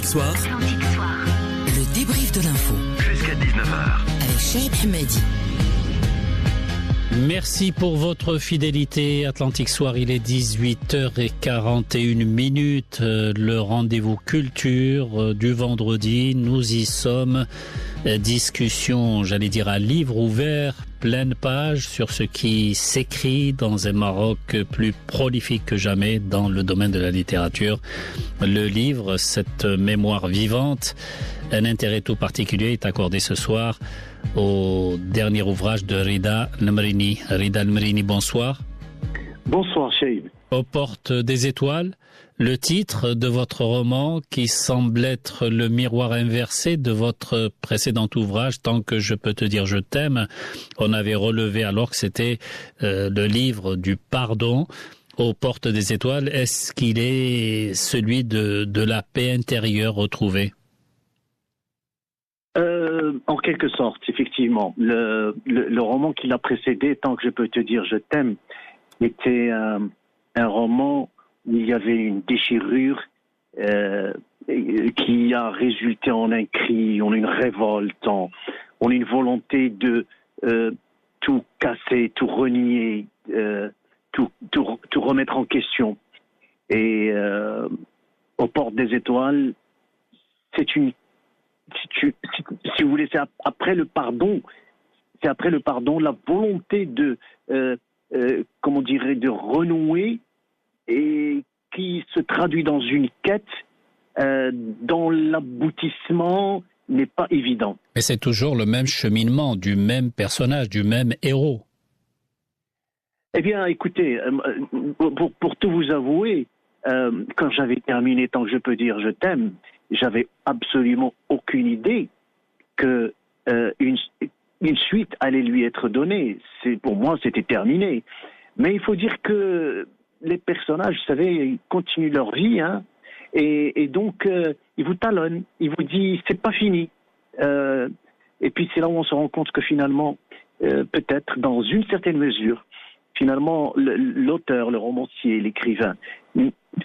Atlantique Soir, le débrief de l'info. Jusqu'à 19h. Avec Chahib Hamadi. Merci pour votre fidélité. Atlantique Soir, il est 18h41. Le rendez-vous culture du vendredi. Nous y sommes. Discussion, j'allais dire à livre ouvert, pleine page sur ce qui s'écrit dans un Maroc plus prolifique que jamais dans le domaine de la littérature. Le livre, cette mémoire vivante, un intérêt tout particulier est accordé ce soir au dernier ouvrage de Rida Lemrini. Rida Lemrini, bonsoir. Bonsoir, Chahib. Aux portes des étoiles, le titre de votre roman qui semble être le miroir inversé de votre précédent ouvrage, Tant que je peux te dire je t'aime. On avait relevé alors que c'était le livre du pardon. Aux portes des étoiles, est-ce qu'il est celui de la paix intérieure retrouvée? En quelque sorte, effectivement. Le roman qui l'a précédé, Tant que je peux te dire je t'aime, était un roman où il y avait une déchirure qui a résulté en un cri, en une révolte, en une volonté de tout casser, tout renier, tout remettre en question. Et aux portes des étoiles, c'est une... Si vous voulez, c'est après le pardon, la volonté de, comment on dirait, de renouer, et qui se traduit dans une quête dont l'aboutissement n'est pas évident. Mais c'est toujours le même cheminement, du même personnage, du même héros. Eh bien, écoutez, pour tout vous avouer, quand j'avais terminé Tant que je peux dire je t'aime, j'avais absolument aucune idée que une suite allait lui être donnée. Pour moi, c'était terminé. Mais il faut dire que les personnages, vous savez, ils continuent leur vie, hein, et donc ils vous talonnent, ils vous disent c'est pas fini. Et puis c'est là où on se rend compte que finalement, peut-être dans une certaine mesure, finalement l'auteur, le romancier, l'écrivain,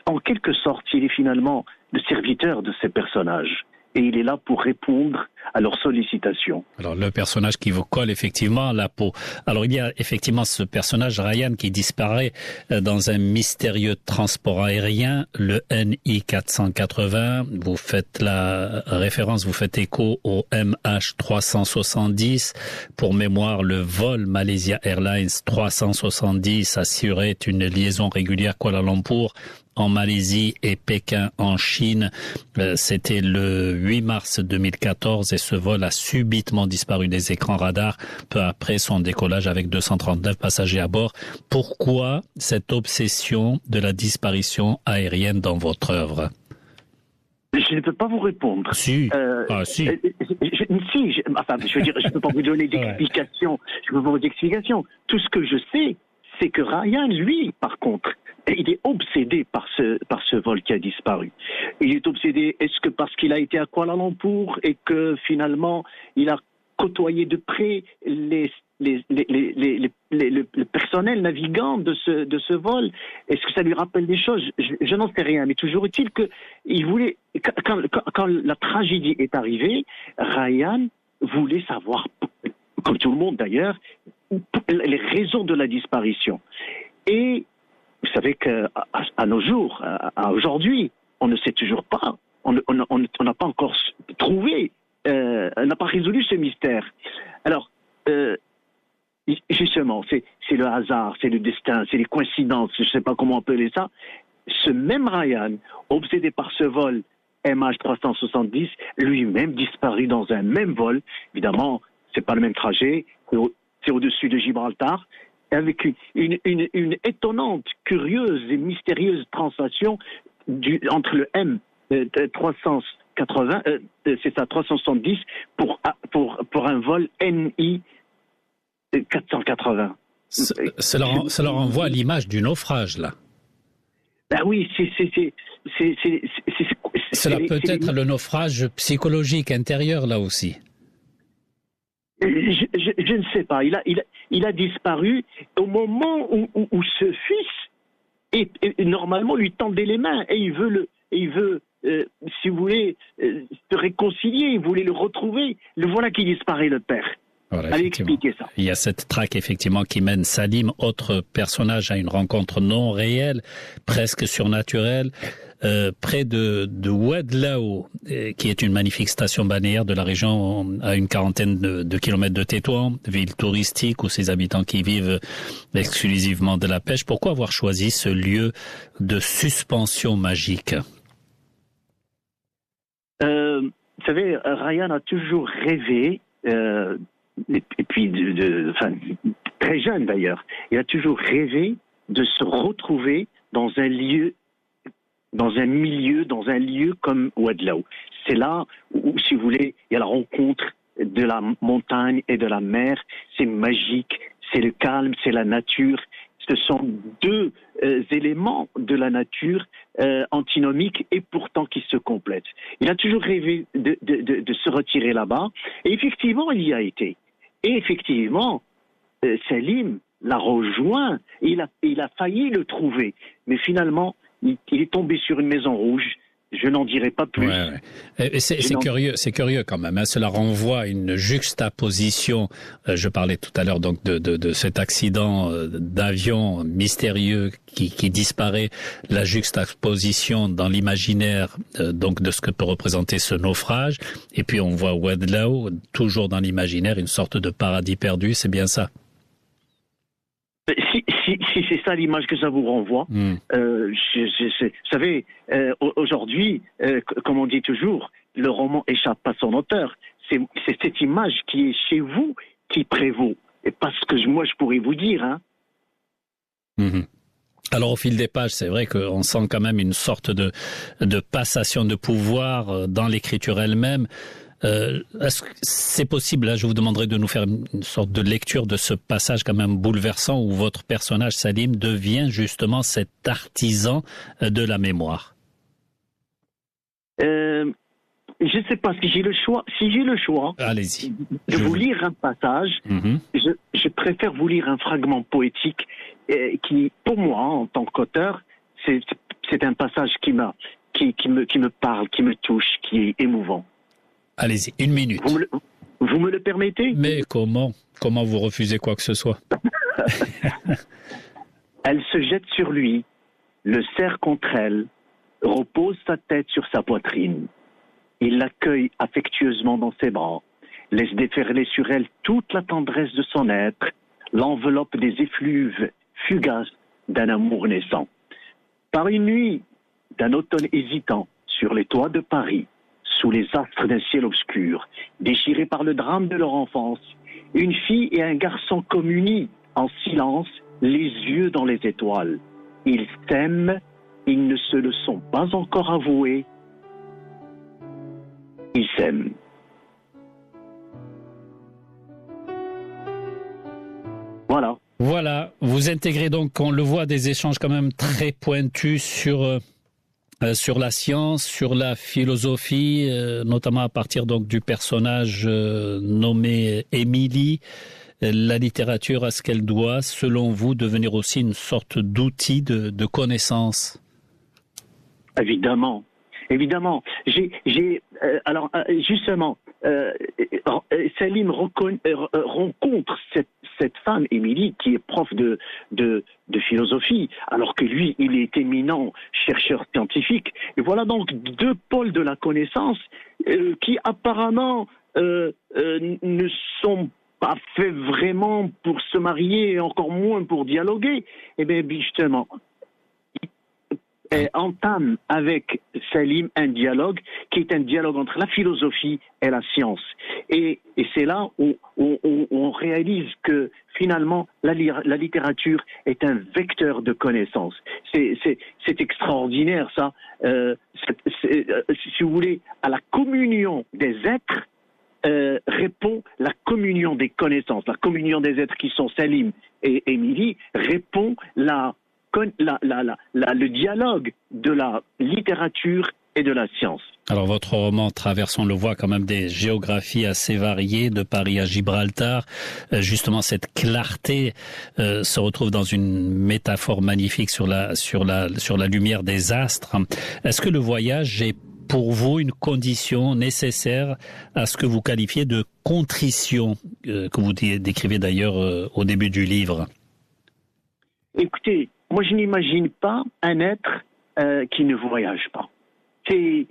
en quelque sorte, il est finalement le serviteur de ces personnages. Et il est là pour répondre à leurs sollicitations. Alors, le personnage qui vous colle effectivement à la peau. Alors, il y a effectivement ce personnage, Ryan, qui disparaît dans un mystérieux transport aérien, le NI 480. Vous faites la référence, vous faites écho au MH 370. Pour mémoire, le vol Malaysia Airlines 370 assurait une liaison régulière Kuala Lumpur en Malaisie et Pékin en Chine. C'était le 8 mars 2014 et ce vol a subitement disparu des écrans radars peu après son décollage avec 239 passagers à bord. Pourquoi cette obsession de la disparition aérienne dans votre œuvre? Je ne peux pas vous répondre. Si. Je veux dire, je ne peux pas vous donner d'explications. Je peux pas vous d'explications. Tout ce que je sais, c'est que Ryan, lui, par contre, il est obsédé par ce vol qui a disparu. Il est obsédé, est-ce que parce qu'il a été à Kuala Lumpur et que finalement il a côtoyé de près le personnel navigant de ce vol? Est-ce que ça lui rappelle des choses? Je n'en sais rien, mais toujours est-il qu'il voulait, quand la tragédie est arrivée, Ryan voulait savoir, comme tout le monde d'ailleurs, les raisons de la disparition. Et vous savez qu'à nos jours, à aujourd'hui, on ne sait toujours pas. On n'a pas encore trouvé, on n'a pas résolu ce mystère. Alors, justement, c'est le hasard, c'est le destin, c'est les coïncidences, je ne sais pas comment appeler ça. Ce même Ryan, obsédé par ce vol MH370, lui-même disparu dans un même vol. Évidemment, c'est pas le même trajet, c'est au-dessus de Gibraltar, avec une étonnante, curieuse et mystérieuse translation entre le M380, c'est ça, 370 pour un vol NI 480. Cela renvoie à l'image du naufrage, là. Ben oui, Cela peut être le naufrage psychologique intérieur, là aussi. Je ne sais pas. Il a disparu au moment où ce fils normalement lui tendait les mains et il veut si vous voulez, se réconcilier, il voulait le retrouver. Le voilà qui disparaît, le père. Voilà, Allez expliquer ça. Il y a cette traque effectivement qui mène Salim, autre personnage, à une rencontre non réelle, presque surnaturelle, près de Oued Lao, qui est une magnifique station balnéaire de la région à une quarantaine de kilomètres de Tétouan, ville touristique où ses habitants qui vivent exclusivement de la pêche. Pourquoi avoir choisi ce lieu de suspension magique? Vous savez, Ryan a toujours rêvé, et puis très jeune d'ailleurs, il a toujours rêvé de se retrouver dans un lieu, dans un milieu, dans un lieu comme Oued Lao. C'est là où, si vous voulez, il y a la rencontre de la montagne et de la mer. C'est magique, c'est le calme, c'est la nature. Ce sont deux éléments de la nature antinomiques et pourtant qui se complètent. Il a toujours rêvé de se retirer là-bas et effectivement, il y a été. Et effectivement, Salim l'a rejoint et il a failli le trouver. Mais finalement, il est tombé sur une maison rouge. Je n'en dirai pas plus. Ouais. C'est curieux quand même. Hein. Cela renvoie à une juxtaposition. Je parlais tout à l'heure donc de cet accident d'avion mystérieux qui disparaît. La juxtaposition dans l'imaginaire donc de ce que peut représenter ce naufrage. Et puis on voit Oued Lao, toujours dans l'imaginaire, une sorte de paradis perdu. C'est bien ça. Si c'est ça l'image que ça vous renvoie, vous savez, aujourd'hui, comme on dit toujours, le roman échappe à son auteur. C'est cette image qui est chez vous qui prévaut. Et pas ce que moi je pourrais vous dire. Hein. Alors au fil des pages, c'est vrai qu'on sent quand même une sorte de passation de pouvoir dans l'écriture elle-même. Est-ce que c'est possible, là je vous demanderai de nous faire une sorte de lecture de ce passage quand même bouleversant où votre personnage Salim devient justement cet artisan de la mémoire? Je ne sais pas si j'ai le choix. Allez-y. De vous lire un passage, je préfère vous lire un fragment poétique qui, pour moi, en tant qu'auteur, c'est un passage qui me parle, qui me touche, qui est émouvant. Allez-y, 1 minute. Vous me le permettez? Mais comment vous refusez quoi que ce soit? Elle se jette sur lui, le serre contre elle, repose sa tête sur sa poitrine. Il l'accueille affectueusement dans ses bras, laisse déferler sur elle toute la tendresse de son être, l'enveloppe des effluves fugaces d'un amour naissant. Par une nuit d'un automne hésitant, sur les toits de Paris, sous les astres d'un ciel obscur, déchirés par le drame de leur enfance, une fille et un garçon communient en silence, les yeux dans les étoiles. Ils s'aiment, ils ne se le sont pas encore avoués. Ils s'aiment. Voilà, vous intégrez donc, on le voit, des échanges quand même très pointus sur la science, sur la philosophie, notamment à partir donc du personnage nommé Émilie. La littérature, à ce qu'elle doit, selon vous, devenir aussi une sorte d'outil de connaissance? Évidemment. Justement, Salim rencontre cette femme, Émilie, qui est prof de philosophie, alors que lui, il est éminent chercheur scientifique. Et voilà donc deux pôles de la connaissance qui apparemment ne sont pas faits vraiment pour se marier, et encore moins pour dialoguer. Eh bien, justement, entame avec Salim un dialogue qui est un dialogue entre la philosophie et la science. Et c'est là où on réalise que finalement la littérature est un vecteur de connaissance. C'est extraordinaire ça. Si vous voulez, à la communion des êtres répond la communion des connaissances. La communion des êtres qui sont Salim et Émilie répond le dialogue de la littérature et de la science. Alors votre roman traverse, on le voit, quand même des géographies assez variées, de Paris à Gibraltar. Justement, cette clarté se retrouve dans une métaphore magnifique sur la lumière des astres. Est-ce que le voyage est pour vous une condition nécessaire à ce que vous qualifiez de contrition, que vous décrivez d'ailleurs au début du livre. Écoutez, moi je n'imagine pas un être qui ne voyage pas. C'est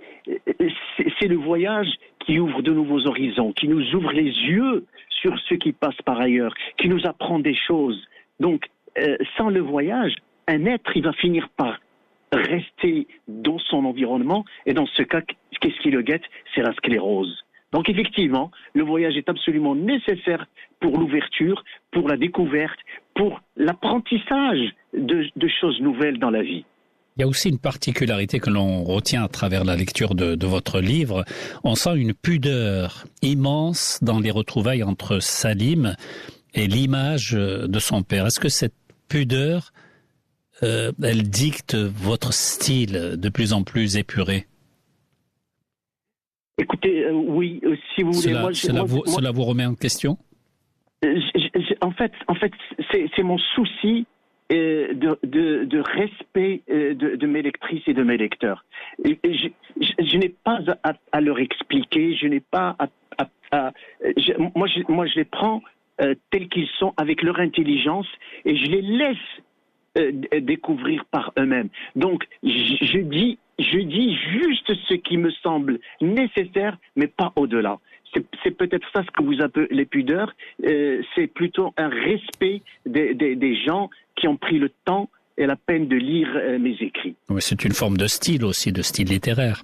le voyage qui ouvre de nouveaux horizons, qui nous ouvre les yeux sur ce qui passe par ailleurs, qui nous apprend des choses. Donc, sans le voyage, un être, il va finir par rester dans son environnement, et dans ce cas, qu'est-ce qui le guette? C'est la sclérose. Donc effectivement, le voyage est absolument nécessaire pour l'ouverture, pour la découverte, pour l'apprentissage de choses nouvelles dans la vie. Il y a aussi une particularité que l'on retient à travers la lecture de votre livre. On sent une pudeur immense dans les retrouvailles entre Salim et l'image de son père. Est-ce que cette pudeur, elle dicte votre style de plus en plus épuré? Écoutez, oui, si vous voulez... Cela vous remet en question? En fait, c'est mon souci de respect de mes lectrices et de mes lecteurs. Je n'ai pas à leur expliquer, je n'ai pas moi, je les prends tels qu'ils sont, avec leur intelligence, et je les laisse découvrir par eux-mêmes. Donc, je dis juste ce qui me semble nécessaire, mais pas au-delà. C'est peut-être ça ce que vous appelez pudeur. C'est plutôt un respect des gens qui ont pris le temps et la peine de lire mes écrits. Oui, c'est une forme de style aussi, de style littéraire.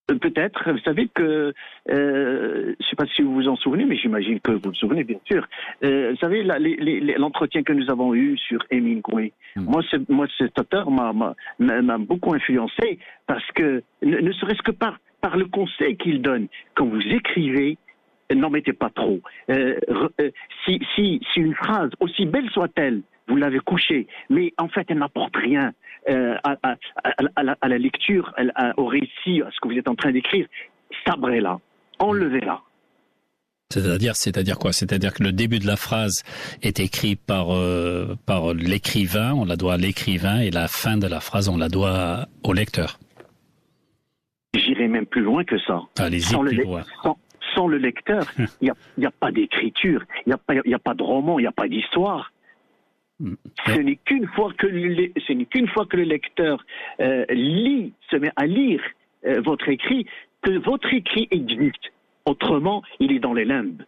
Peut-être. Vous savez que, je ne sais pas si vous vous en souvenez, mais j'imagine que vous vous souvenez, bien sûr. Vous savez, l'entretien que nous avons eu sur Hemingway, moi, cet auteur m'a beaucoup influencé, parce que, ne serait-ce que par le conseil qu'il donne, quand vous écrivez, n'en mettez pas trop. Si une phrase, aussi belle soit-elle, vous l'avez couchée, mais en fait elle n'apporte rien à la lecture, au récit, à ce que vous êtes en train d'écrire, sabrez-la, enlevez-la. C'est-à-dire quoi? C'est-à-dire que le début de la phrase est écrit par l'écrivain, on la doit à l'écrivain, et la fin de la phrase, on la doit au lecteur. J'irai même plus loin que ça. Allez-y, plus loin. Sans le lecteur, il n'y a pas d'écriture, il n'y a pas de roman, il n'y a pas d'histoire. Ce n'est qu'une fois que le lecteur se met à lire votre écrit, que votre écrit existe. Autrement, il est dans les limbes.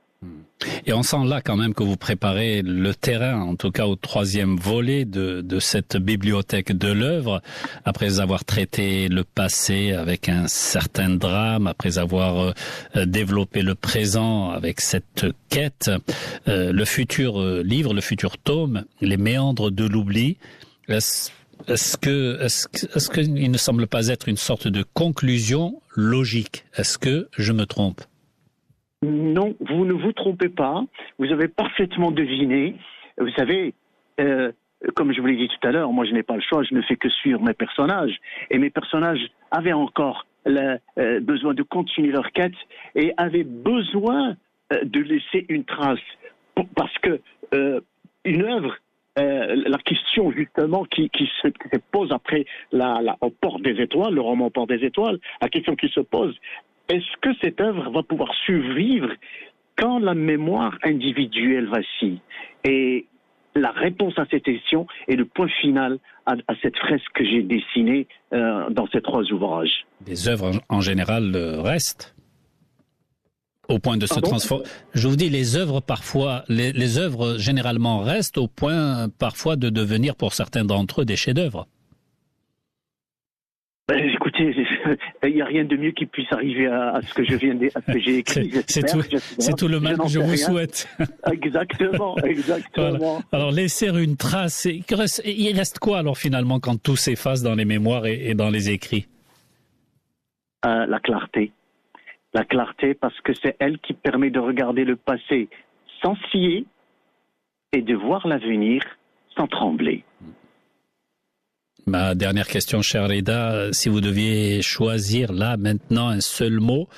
Et on sent là quand même que vous préparez le terrain, en tout cas au 3e volet de cette bibliothèque de l'œuvre, après avoir traité le passé avec un certain drame, après avoir développé le présent avec cette quête, le futur livre, le futur tome, les méandres de l'oubli. Est-ce qu'il ne semble pas être une sorte de conclusion logique? Est-ce que je me trompe? Non, vous ne vous trompez pas. Vous avez parfaitement deviné. Vous savez, comme je vous l'ai dit tout à l'heure, moi je n'ai pas le choix, je ne fais que suivre mes personnages. Et mes personnages avaient encore besoin de continuer leur quête et avaient besoin de laisser une trace. Parce que une œuvre, la question justement qui se pose après au Port des Étoiles, le roman Port des Étoiles, la question qui se pose, est-ce que cette œuvre va pouvoir survivre quand la mémoire individuelle vacille? Et la réponse à cette question est le point final à cette fresque que j'ai dessinée dans ces 3 ouvrages. Les œuvres en général restent au point de se transformer. Je vous dis, les œuvres parfois, les œuvres généralement restent au point parfois de devenir pour certains d'entre eux des chefs-d'œuvre. Écoutez, il n'y a rien de mieux qui puisse arriver à ce que j'ai écrit. C'est tout le mal que je vous souhaite. Exactement. Voilà. Alors, laisser une trace, il reste quoi alors finalement quand tout s'efface dans les mémoires et dans les écrits? La clarté. La clarté, parce que c'est elle qui permet de regarder le passé sans scier et de voir l'avenir sans trembler. Ma dernière question, chère Reda, si vous deviez choisir là, maintenant, un seul mot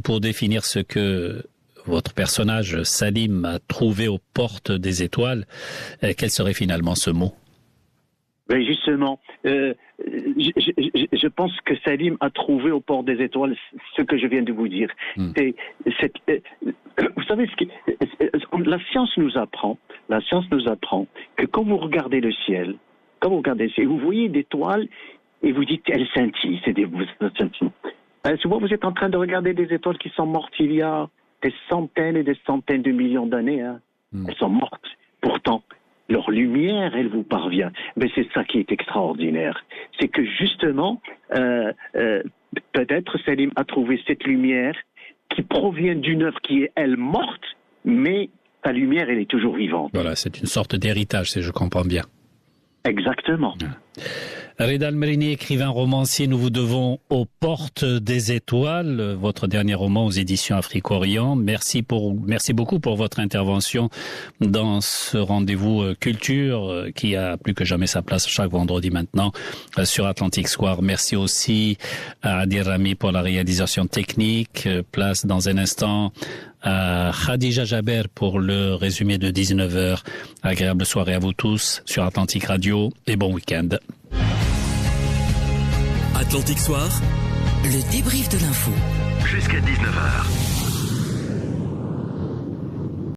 pour définir ce que votre personnage, Salim, a trouvé aux portes des étoiles, quel serait finalement ce mot? Ben justement, je pense que Salim a trouvé au port des étoiles ce que je viens de vous dire. Vous savez, la science nous apprend que quand vous regardez le ciel, vous voyez des étoiles et vous dites elles scintillent, souvent vous êtes en train de regarder des étoiles qui sont mortes il y a des centaines et des centaines de millions d'années. Elles sont mortes. Pourtant, leur lumière, elle vous parvient. Mais c'est ça qui est extraordinaire. C'est que justement, peut-être Salim a trouvé cette lumière qui provient d'une œuvre qui est, elle, morte, mais ta lumière, elle est toujours vivante. Voilà, c'est une sorte d'héritage, si je comprends bien. Exactement. Reda El-Merini, écrivain romancier, nous vous devons Aux portes des étoiles, votre dernier roman aux éditions Afrique-Orient. Merci beaucoup pour votre intervention dans ce rendez-vous culture qui a plus que jamais sa place chaque vendredi maintenant sur Atlantic Square. Merci aussi à Adil Rami pour la réalisation technique. Place dans un instant à Khadija Jaber pour le résumé de 19h. Agréable soirée à vous tous sur Atlantic Radio et bon week-end. Atlantic Soir, le débrief de l'info. Jusqu'à 19h.